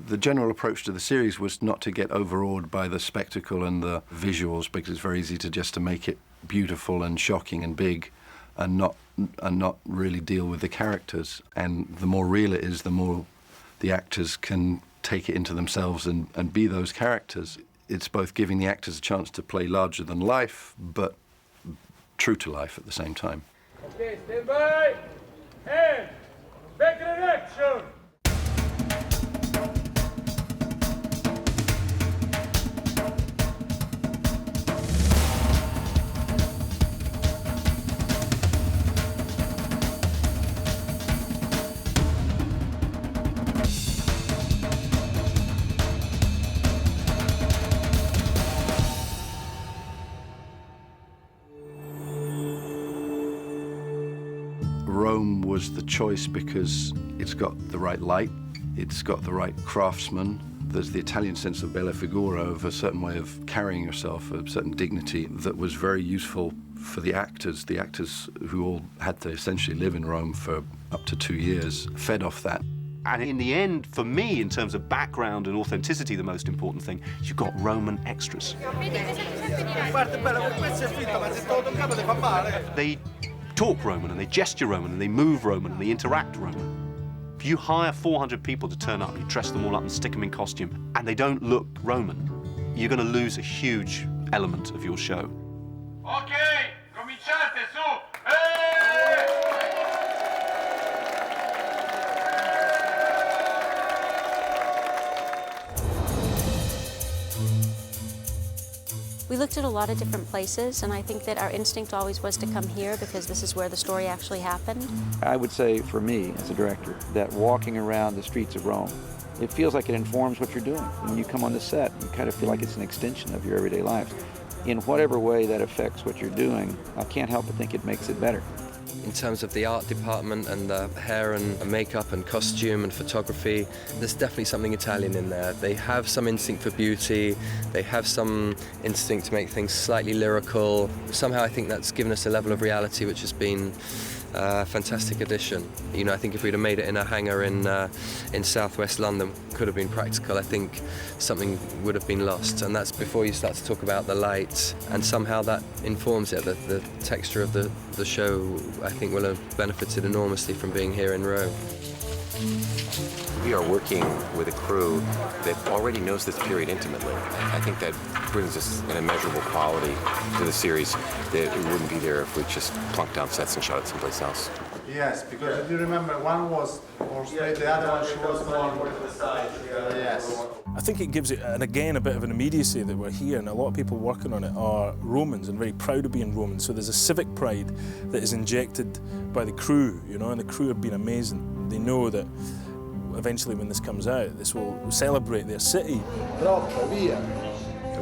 The general approach to the series was not to get overawed by the spectacle and the visuals, because it's very easy to make it beautiful and shocking and big, and not really deal with the characters. And the more real it is, the more the actors can take it into themselves and be those characters. It's both giving the actors a chance to play larger than life, but true to life at the same time. Okay, stand by, and back in action! Rome was the choice because it's got the right light, it's got the right craftsmen. There's the Italian sense of bella figura, of a certain way of carrying yourself, a certain dignity that was very useful for the actors who all had to essentially live in Rome for up to 2 years, fed off that. And in the end, for me, in terms of background and authenticity, the most important thing, you've got Roman extras. They talk Roman, and they gesture Roman, and they move Roman, and they interact Roman. If you hire 400 people to turn up, you dress them all up and stick them in costume, and they don't look Roman, you're going to lose a huge element of your show. Okay, cominciate, su! Hey! We looked at a lot of different places, and I think that our instinct always was to come here because this is where the story actually happened. I would say, for me, as a director, that walking around the streets of Rome, it feels like it informs what you're doing. When you come on the set, you kind of feel like it's an extension of your everyday life. In whatever way that affects what you're doing, I can't help but think it makes it better. In terms of the art department and the hair and makeup and costume and photography, there's definitely something Italian in there. They have some instinct for beauty, they have some instinct to make things slightly lyrical. Somehow I think that's given us a level of reality which has been a fantastic addition. You know, I think if we'd have made it in a hangar in southwest London, could have been practical, I think something would have been lost. And that's before you start to talk about the light, and somehow that informs it. The texture of the show, I think, will have benefited enormously from being here in Rome. We are working with a crew that already knows this period intimately. I think that brings us an immeasurable quality to the series that it wouldn't be there if we just plunked down sets and shot it someplace else. Yes, because if you remember, one was more straight, the other one she was more to the side. Yes. I think it gives it, and again, a bit of an immediacy that we're here, and a lot of people working on it are Romans and very proud of being Romans. So there's a civic pride that is injected by the crew, you know, and the crew have been amazing. They know that eventually when this comes out, this will celebrate their city. It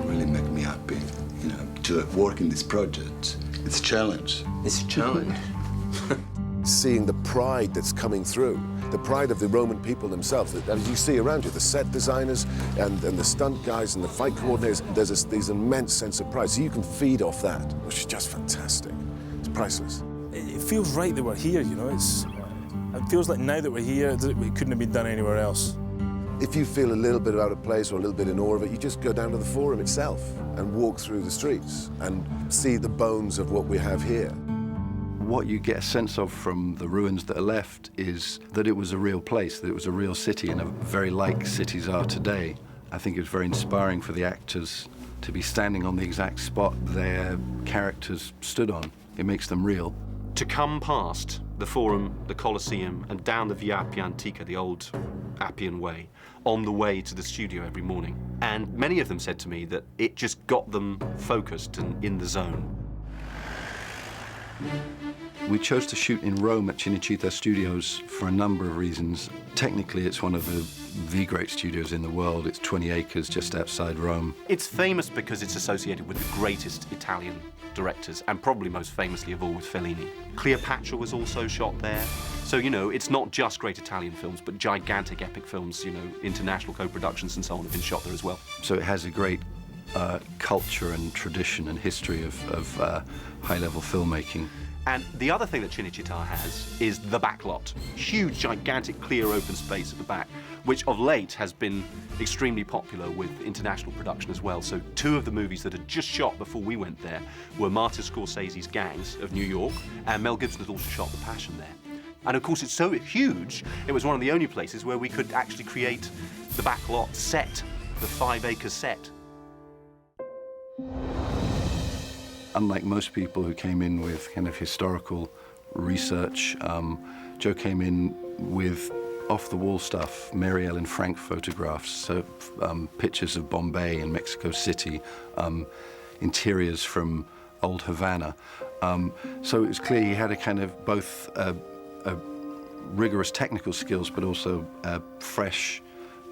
really makes me happy, you know, to work in this project. It's a challenge. It's a challenge. Seeing the pride that's coming through, the pride of the Roman people themselves, that, as you see around you, the set designers and the stunt guys and the fight coordinators, there's this immense sense of pride. So you can feed off that, which is just fantastic. It's priceless. It feels right that we're here, you know. It feels like now that we're here, it couldn't have been done anywhere else. If you feel a little bit out of place or a little bit in awe of it, you just go down to the Forum itself and walk through the streets and see the bones of what we have here. What you get a sense of from the ruins that are left is that it was a real place, that it was a real city, and very like cities are today. I think it was very inspiring for the actors to be standing on the exact spot their characters stood on. It makes them real. To come past the Forum, the Colosseum, and down the Via Appia Antica, the old Appian Way, on the way to the studio every morning. And many of them said to me that it just got them focused and in the zone. We chose to shoot in Rome at Cinecittà Studios for a number of reasons. Technically, it's one of the great studios in the world. It's 20 acres just outside Rome. It's famous because it's associated with the greatest Italian directors, and probably most famously of all with Fellini. Cleopatra was also shot there. So, you know, it's not just great Italian films, but gigantic epic films, you know, international co-productions and so on have been shot there as well. So it has a great culture and tradition and history of high-level filmmaking. And the other thing that Cinecittà has is the backlot. Huge, gigantic, clear open space at the back, which of late has been extremely popular with international production as well. So 2 of the movies that had just shot before we went there were Martin Scorsese's Gangs of New York, and Mel Gibson had also shot The Passion there. And of course, it's so huge, it was one of the only places where we could actually create the backlot set, the 5-acre set. Unlike most people who came in with kind of historical research, Joe came in with off-the-wall stuff, Mary Ellen Frank photographs, so pictures of Bombay and Mexico City, interiors from old Havana. So it was clear he had a kind of both a rigorous technical skills, but also a fresh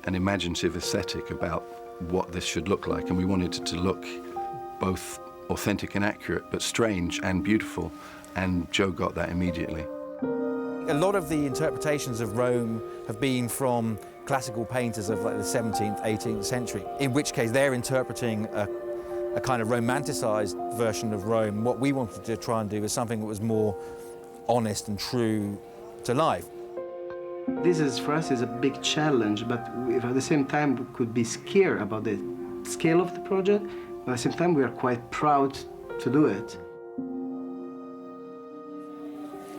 and imaginative aesthetic about what this should look like. And we wanted it to look both authentic and accurate, but strange and beautiful, and Joe got that immediately. A lot of the interpretations of Rome have been from classical painters of like the 17th, 18th century, in which case they're interpreting a kind of romanticized version of Rome. What we wanted to try and do was something that was more honest and true to life. This is, for us, is a big challenge, but at the same time we could be scared about the scale of the project. But at the same time, we are quite proud to do it.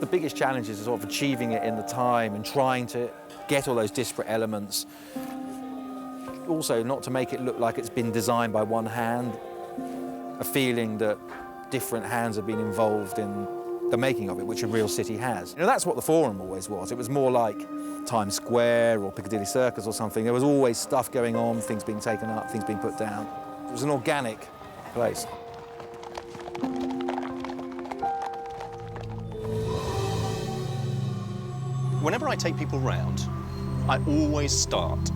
The biggest challenge is sort of achieving it in the time and trying to get all those disparate elements. Also, not to make it look like it's been designed by one hand, a feeling that different hands have been involved in the making of it, which a real city has. You know, that's what the Forum always was. It was more like Times Square or Piccadilly Circus or something. There was always stuff going on, things being taken up, things being put down. It was an organic place. Whenever I take people round, I always start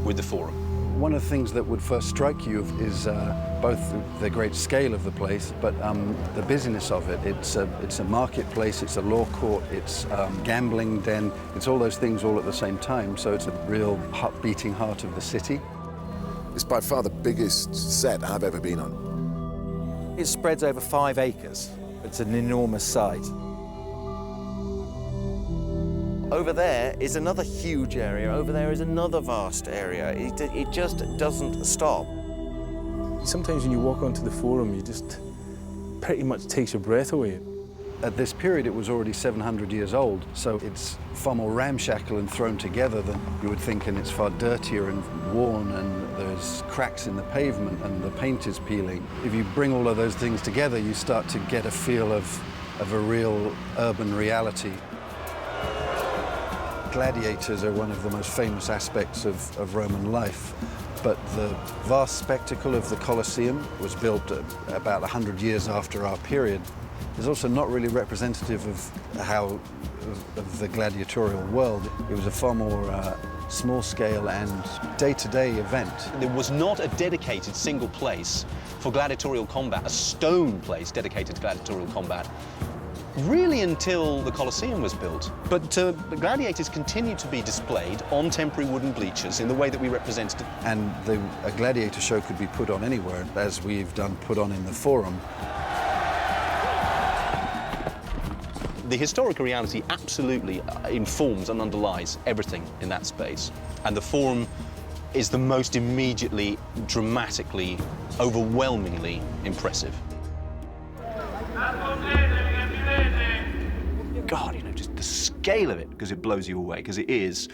with the Forum. One of the things that would first strike you is both the great scale of the place, but the busyness of it. It's a marketplace, it's a law court, it's gambling den, it's all those things all at the same time, so it's a real beating heart of the city. It's by far the biggest set I've ever been on. It spreads over 5 acres. It's an enormous site. Over there is another huge area. Over there is another vast area. It just doesn't stop. Sometimes when you walk onto the Forum, you just pretty much takes your breath away. At this period, it was already 700 years old, so it's far more ramshackle and thrown together than you would think, and it's far dirtier and worn, and there's cracks in the pavement, and the paint is peeling. If you bring all of those things together, you start to get a feel of a real urban reality. Gladiators are one of the most famous aspects of Roman life, but the vast spectacle of the Colosseum was built about 100 years after our period. Is also not really representative of the gladiatorial world. It was a far more small-scale and day-to-day event. There was not a dedicated single place for gladiatorial combat, a stone place dedicated to gladiatorial combat, really until the Colosseum was built. But the gladiators continued to be displayed on temporary wooden bleachers in the way that we represented it. And a gladiator show could be put on anywhere, as we've done put on in the Forum. The historical reality absolutely informs and underlies everything in that space. And the Forum is the most immediately, dramatically, overwhelmingly impressive. God, you know, just the scale of it, because it blows you away, because it is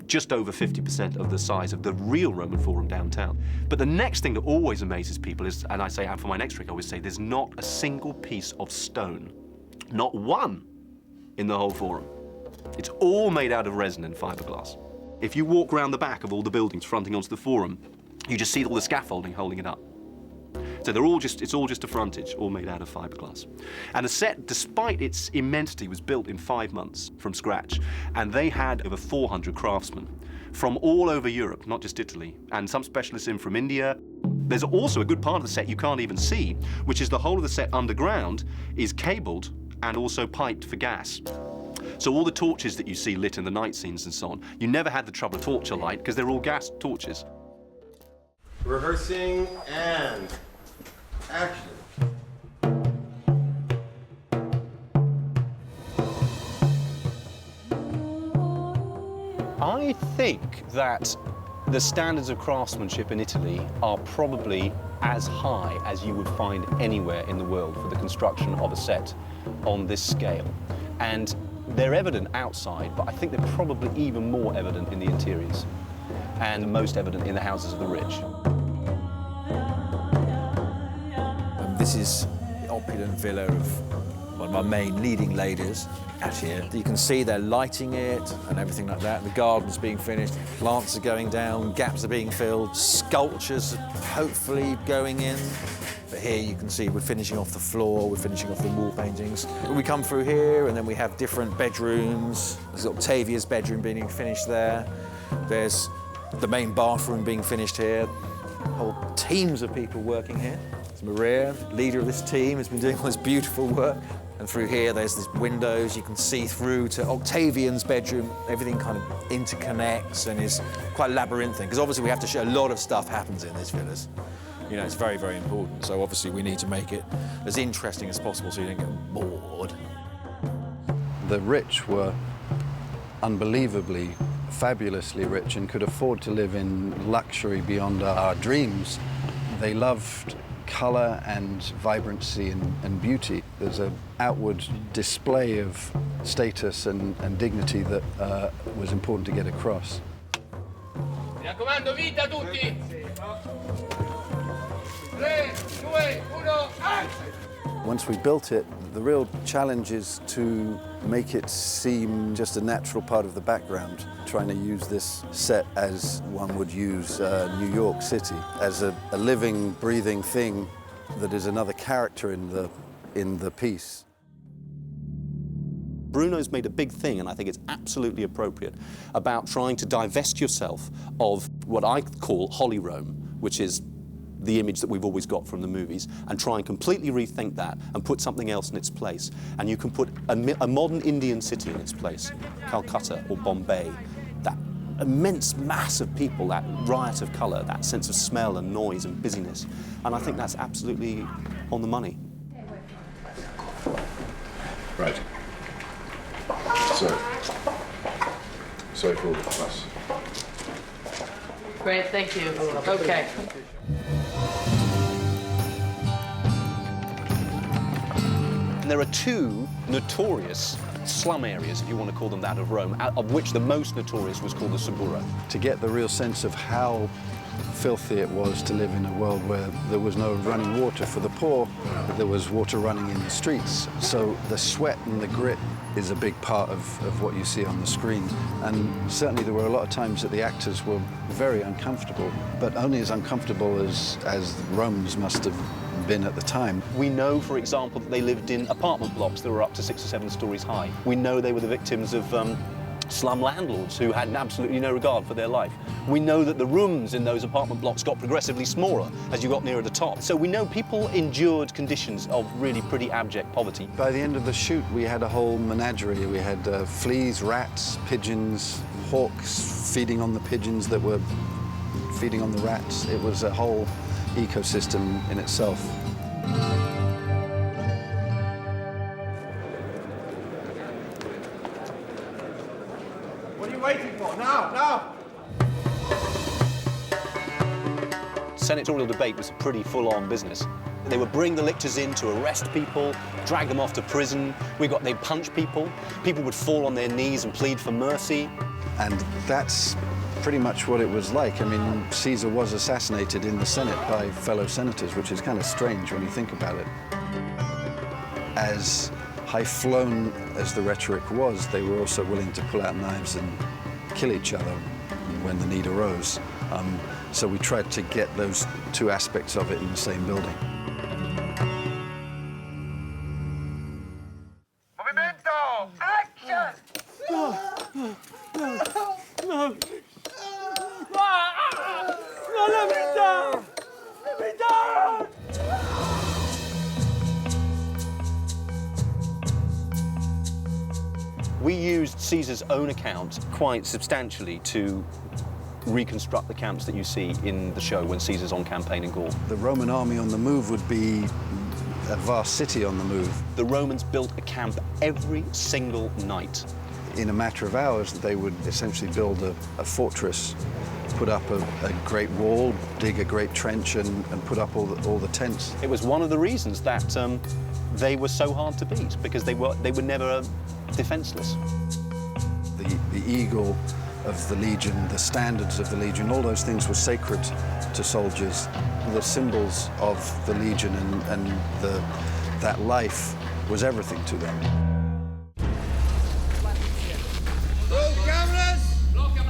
just over 50% of the size of the real Roman Forum downtown. But the next thing that always amazes people is, and I say for my next trick, I always say, there's not a single piece of stone, not one, in the whole Forum. It's all made out of resin and fiberglass. If you walk around the back of all the buildings fronting onto the Forum, you just see all the scaffolding holding it up. So it's all just a frontage, all made out of fiberglass. And the set, despite its immensity, was built in 5 months from scratch. And they had over 400 craftsmen from all over Europe, not just Italy, and some specialists in from India. There's also a good part of the set you can't even see, which is the whole of the set underground is cabled and also piped for gas. So all the torches that you see lit in the night scenes and so on, you never had the trouble of torture light because they're all gas torches. Rehearsing and action. I think that the standards of craftsmanship in Italy are probably as high as you would find anywhere in the world for the construction of a set on this scale. And they're evident outside, but I think they're probably even more evident in the interiors and most evident in the houses of the rich. This is the opulent villa of one of our main leading ladies out here. You can see they're lighting it and everything like that. The garden's being finished, plants are going down, gaps are being filled, sculptures hopefully going in. But here you can see we're finishing off the floor, we're finishing off the wall paintings. We come through here and then we have different bedrooms. There's Octavia's bedroom being finished there. There's the main bathroom being finished here. Whole teams of people working here. There's Maria, leader of this team, has been doing all this beautiful work. And through here, there's these windows. You can see through to Octavian's bedroom. Everything kind of interconnects and is quite labyrinthine, because obviously we have to show a lot of stuff happens in these villas. You know, it's very, very important. So obviously we need to make it as interesting as possible so you don't get bored. The rich were unbelievably, fabulously rich and could afford to live in luxury beyond our dreams. They loved colour and vibrancy and beauty. There's an outward display of status and dignity that was important to get across. Mi raccomando, vita tutti! 3, 2, 1, action! Once we built it, the real challenge is to make it seem just a natural part of the background, trying to use this set as one would use New York City, as a living, breathing thing that is another character in the piece. Bruno's made a big thing, and I think it's absolutely appropriate, about trying to divest yourself of what I call Holy Rome, which is the image that we've always got from the movies, and try and completely rethink that and put something else in its place. And you can put a modern Indian city in its place, Calcutta or Bombay, that immense mass of people, that riot of colour, that sense of smell and noise and busyness. And I think that's absolutely on the money. Right. Sorry for all the fuss. Great, thank you. Okay. And there are two notorious slum areas, if you want to call them that, of Rome, of which the most notorious was called the Suburra. To get the real sense of how filthy it was to live in a world where there was no running water for the poor, there was water running in the streets. So the sweat and the grit is a big part of what you see on the screen. And certainly there were a lot of times that the actors were very uncomfortable, but only as uncomfortable as Romans must have been at the time. We know, for example, that they lived in apartment blocks that were up to 6 or 7 stories high. We know they were the victims of slum landlords who had absolutely no regard for their life. We know that the rooms in those apartment blocks got progressively smaller as you got nearer the top. So we know people endured conditions of really pretty abject poverty. By the end of the shoot, we had a whole menagerie. We had fleas, rats, pigeons, hawks feeding on the pigeons that were feeding on the rats. It was a whole ecosystem in itself. What are you waiting for? Now! Senatorial debate was a pretty full-on business. They would bring the lictors in to arrest people, drag them off to prison. They'd punch people. People would fall on their knees and plead for mercy. And that's pretty much what it was like. I mean, Caesar was assassinated in the Senate by fellow senators, which is kind of strange when you think about it. As high-flown as the rhetoric was, they were also willing to pull out knives and kill each other when the need arose. So we tried to get those two aspects of it in the same building. Movimento! Action! No! No, let me down! Let me down! We used Caesar's own account quite substantially to reconstruct the camps that you see in the show when Caesar's on campaign in Gaul. The Roman army on the move would be a vast city on the move. The Romans built a camp every single night in a matter of hours, they would essentially build a fortress, put up a great wall, dig a great trench, and put up all the tents. It was one of the reasons that they were so hard to beat, because they were never defenseless. The eagle of the Legion, the standards of the Legion, all those things were sacred to soldiers. The symbols of the Legion and that life was everything to them. Roll cameras! Blocca!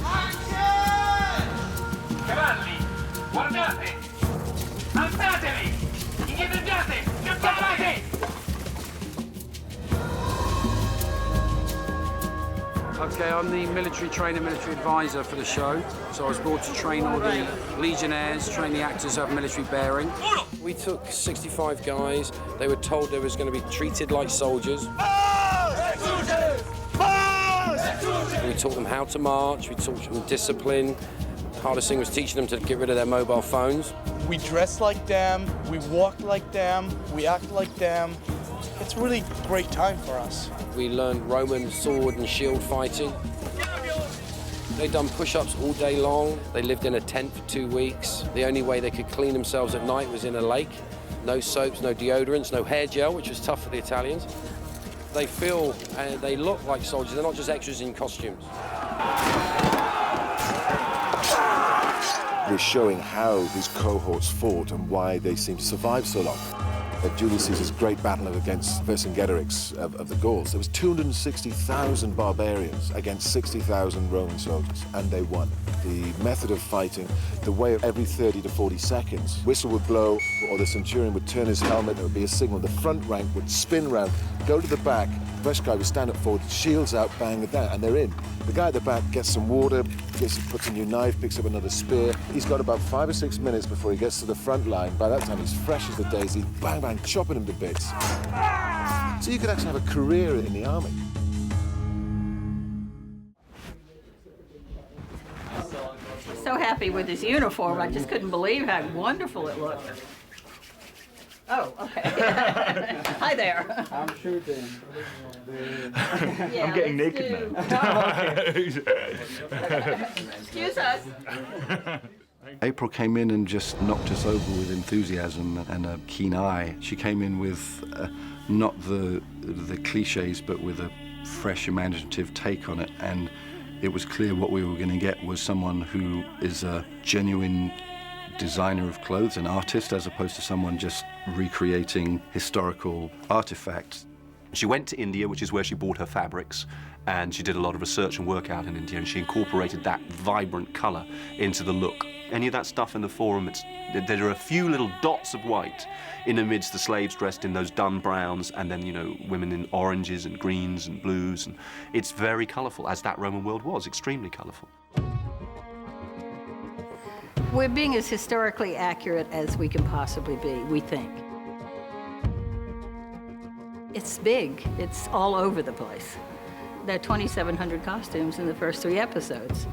Action! Cavalli, guardate! Alzatevi! Indietreggiate! Scappate! Okay, I'm the military trainer, military advisor for the show. So I was brought to train all the Legionnaires, train the actors who have military bearing. We took 65 guys. They were told they was going to be treated like soldiers. We taught them how to march, we taught them discipline. The hardest thing was teaching them to get rid of their mobile phones. We dress like them, we walk like them, we act like them. It's a really great time for us. We learned Roman sword and shield fighting. They'd done push-ups all day long. They lived in a tent for 2 weeks. The only way they could clean themselves at night was in a lake. No soaps, no deodorants, no hair gel, which was tough for the Italians. They feel and they look like soldiers. They're not just extras in costumes. We're showing how these cohorts fought and why they seem to survive so long. At Julius Caesar's great battle against Vercingetorix of the Gauls, there was 260,000 barbarians against 60,000 Roman soldiers, and they won. The method of fighting, the way of every 30 to 40 seconds, whistle would blow, or the centurion would turn his helmet, there would be a signal, the front rank would spin round, go to the back, the first guy would stand up forward, shields out, bang it down, and they're in. The guy at the back gets some water, puts a new knife, picks up another spear. He's got about 5 or 6 minutes before he gets to the front line. By that time, he's fresh as the daisy, bang, bang, chopping him to bits. So you could actually have a career in the army. So happy with his uniform, I just couldn't believe how wonderful it looked. Oh, okay. Hi there. I'm shooting. Yeah, I'm getting naked now. Excuse us. April came in and just knocked us over with enthusiasm and a keen eye. She came in with not the cliches, but with a fresh, imaginative take on it. And it was clear what we were going to get was someone who is a genuine designer of clothes, an artist, as opposed to someone just recreating historical artifacts. She went to India, which is where she bought her fabrics, and she did a lot of research and work out in India, and she incorporated that vibrant colour into the look. Any of that stuff in the forum, there are a few little dots of white in amidst the slaves dressed in those dun browns, and then, you know, women in oranges and greens and blues, and it's very colourful, as that Roman world was, extremely colourful. We're being as historically accurate as we can possibly be, we think. It's big. It's all over the place. There are 2,700 costumes in the first 3 episodes.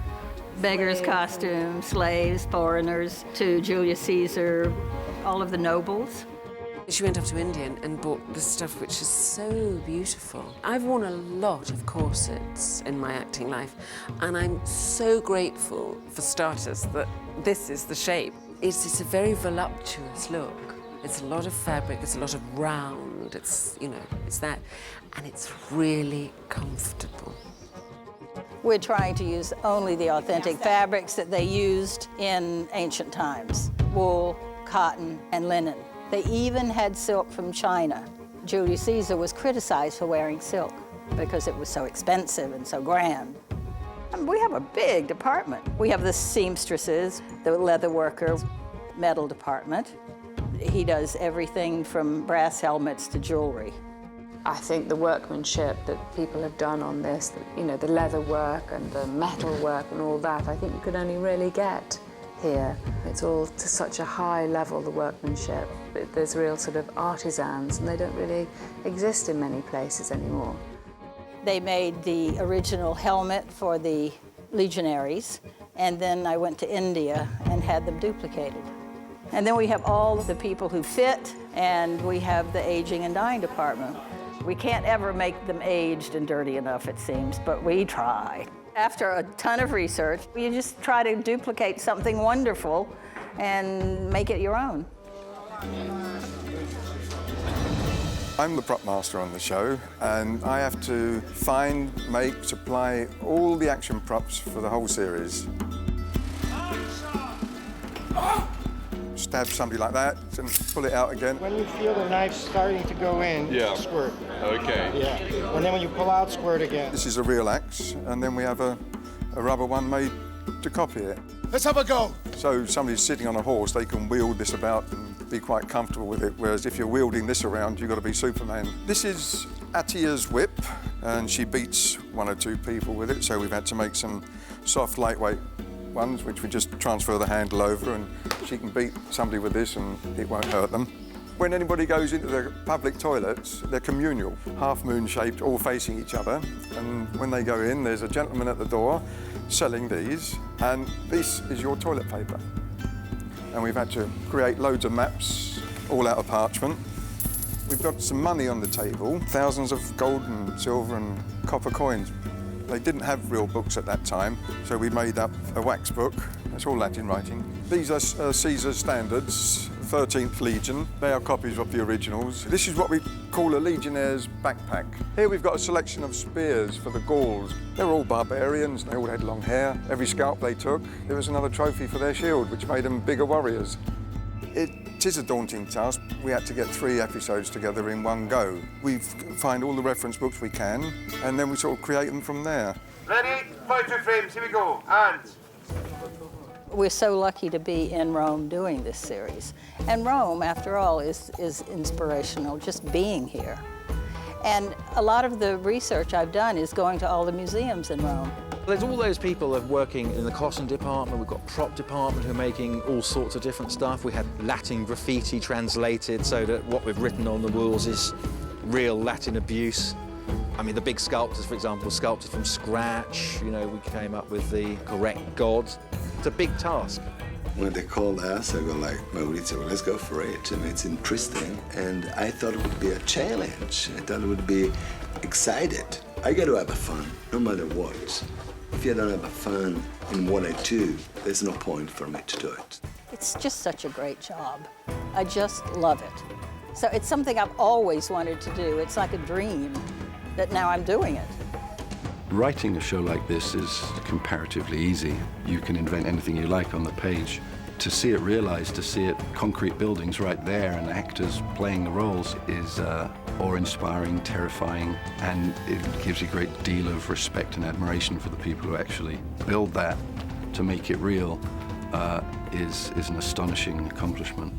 Beggars' costumes, slaves, foreigners, to Julius Caesar, all of the nobles. She went up to India and bought this stuff which is so beautiful. I've worn a lot of corsets in my acting life, and I'm so grateful, for starters, that this is the shape. It's a very voluptuous look. It's a lot of fabric, it's a lot of round, it's, you know, it's that, and it's really comfortable. We're trying to use only the authentic fabrics that they used in ancient times. Wool, cotton, and linen. They even had silk from China. Julius Caesar was criticized for wearing silk because it was so expensive and so grand. And we have a big department. We have the seamstresses, the leather worker, metal department. He does everything from brass helmets to jewelry. I think the workmanship that people have done on this, you know, the leather work and the metal work and all that, I think you could only really get here. It's all to such a high level, the workmanship. There's real sort of artisans, and they don't really exist in many places anymore. They made the original helmet for the legionaries, and then I went to India and had them duplicated. And then we have all of the people who fit, and we have the aging and dying department. We can't ever make them aged and dirty enough, it seems, but we try. After a ton of research, you just try to duplicate something wonderful and make it your own. I'm the prop master on the show, and I have to find, make, supply all the action props for the whole series. Stab somebody like that and pull it out again. When you feel the knife starting to go in, squirt. Okay. Yeah. And then when you pull out, squirt again. This is a real axe, and then we have a rubber one made to copy it. Let's have a go. So somebody's sitting on a horse, they can wield this about and be quite comfortable with it, whereas if you're wielding this around, you've got to be Superman. This is Atia's whip, and she beats one or two people with it, so we've had to make some soft, lightweight ones, which we just transfer the handle over, and she can beat somebody with this and it won't hurt them. When anybody goes into the public toilets, they're communal, half-moon shaped, all facing each other, and when they go in, there's a gentleman at the door selling these, and this is your toilet paper. And we've had to create loads of maps, all out of parchment. We've got some money on the table, thousands of gold and silver and copper coins. They didn't have real books at that time, so we made up a wax book. That's all Latin writing. These are Caesar's standards, 13th Legion. They are copies of the originals. This is what we call a Legionnaire's backpack. Here we've got a selection of spears for the Gauls. They're all barbarians, they all had long hair. Every scalp they took, there was another trophy for their shield, which made them bigger warriors. It is a daunting task. We had to get 3 episodes together in one go. We find all the reference books we can, and then we sort of create them from there. Ready? Photo frames, here we go. And We're so lucky to be in Rome doing this series. And Rome, after all, is inspirational, just being here. And a lot of the research I've done is going to all the museums in Rome. There's all those people that are working in the costume department. We've got prop department who are making all sorts of different stuff. We had Latin graffiti translated so that what we've written on the walls is real Latin abuse. I mean, the big sculptors, for example, sculpted from scratch. You know, we came up with the correct gods. It's a big task. When they called us, I go like, Maurizio, let's go for it. I mean, it's interesting. And I thought it would be a challenge. I thought it would be excited. I got to have fun, no matter what. If you don't have fun in what I do, there's no point for me to do it. It's just such a great job. I just love it. So it's something I've always wanted to do. It's like a dream that now I'm doing it. Writing a show like this is comparatively easy. You can invent anything you like on the page. To see it realized, to see it concrete buildings right there and actors playing the roles is awe-inspiring, terrifying, and it gives you a great deal of respect and admiration for the people who actually build that to make it real is an astonishing accomplishment.